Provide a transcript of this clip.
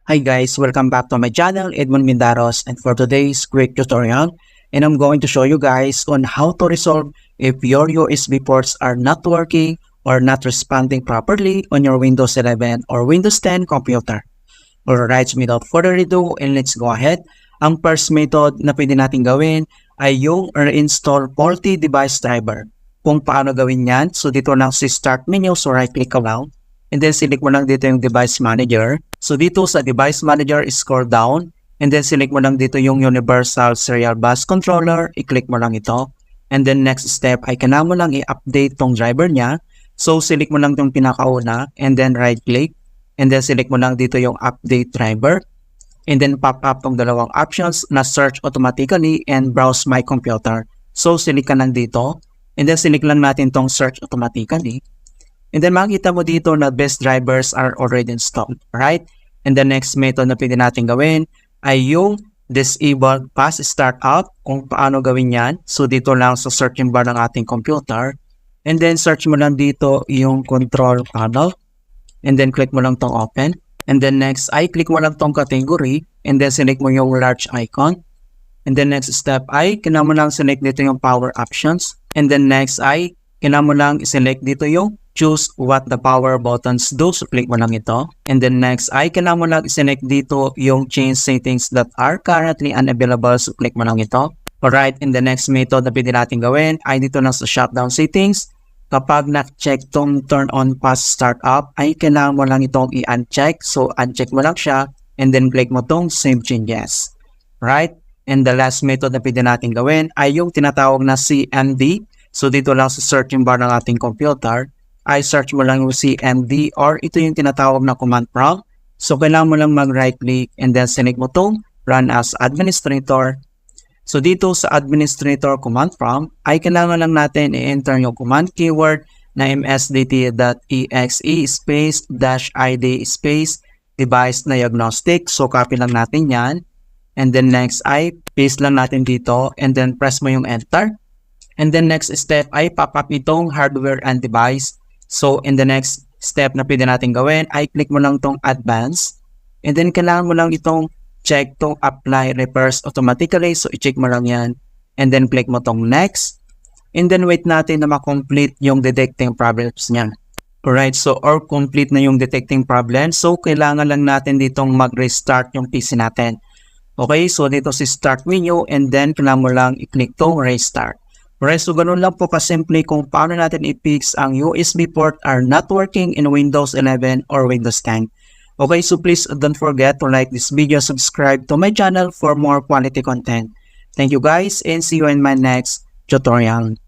Hi guys, welcome back to my channel, Edmond Mindaros, and for today's quick tutorial, and I'm going to show you guys on how to resolve if your USB ports are not working or not responding properly on your Windows 11 or Windows 10 computer. Alright, so without further ado, and let's go ahead. Ang first method na pwede natin gawin ay yung reinstall faulty device driver. Kung paano gawin yan, so dito lang si start menu, so right click ka lang. And then select mo lang dito yung device manager. So dito sa device manager, scroll down. And then select mo lang dito yung universal serial bus controller. I-click mo lang ito. And then next step ay kailangan mo lang i-update tong driver niya. So select mo lang itong pinakauna. And then right click. And then select mo lang dito yung update driver. And then pop up tong dalawang options na search automatically and browse my computer. So select ka lang dito. And then select lang natin tong search automatically. And then makikita mo dito na best drivers are already installed, right? And the next method na pwede natin gawin ay yung disable fast startup. Kung paano gawin yan. So dito lang sa searching bar ng ating computer. And then search mo lang dito yung control panel. And then click mo lang tong open. And then next ay click mo lang tong category. And then select mo yung large icon. And then next step ay kailangan mo lang select dito yung power options. And then next ay kailangan mo lang select dito yung choose what the power buttons do. So click mo lang ito. And then next ay kailangan mo lang select dito yung change settings that are currently unavailable. So click mo lang ito. Alright, and the next method na pwede natin gawin ay dito lang sa shutdown settings. Kapag na-check tong turn on fast startup ay kailangan mo lang itong i-uncheck. So uncheck mo lang siya and then click mo tong save changes. Right? And the last method na pwede natin gawin ay yung tinatawag na CMD. So dito lang sa searching bar ng ating computer ay search mo lang yung CMD or ito yung tinatawag na command prompt. So kailangan mo lang mag-right click and then select mo itong run as administrator. So dito sa administrator command prompt ay kailangan lang natin i-enter yung command keyword na msdt.exe space -id space device diagnostic. So copy lang natin yan. And then next ay paste lang natin dito and then press mo yung enter. And then next step ay pop-up itong hardware and device. So in the next step na pwede natin gawin ay click mo lang itong advance. And then kailangan mo lang itong check itong apply repairs automatically. So i-check mo lang yan. And then click mo itong next. And then wait natin na ma-complete yung detecting problems niya. Alright, so or complete na yung detecting problem. So kailangan lang natin ditong mag-restart yung PC natin. Okay, so dito si start menu and then kailangan mo lang i-click itong restart. Alright, so ganun lang po kasimple kung paano natin i-fix ang USB port are not working in Windows 11 or Windows 10. Okay, so please don't forget to like this video, subscribe to my channel for more quality content. Thank you guys and see you in my next tutorial.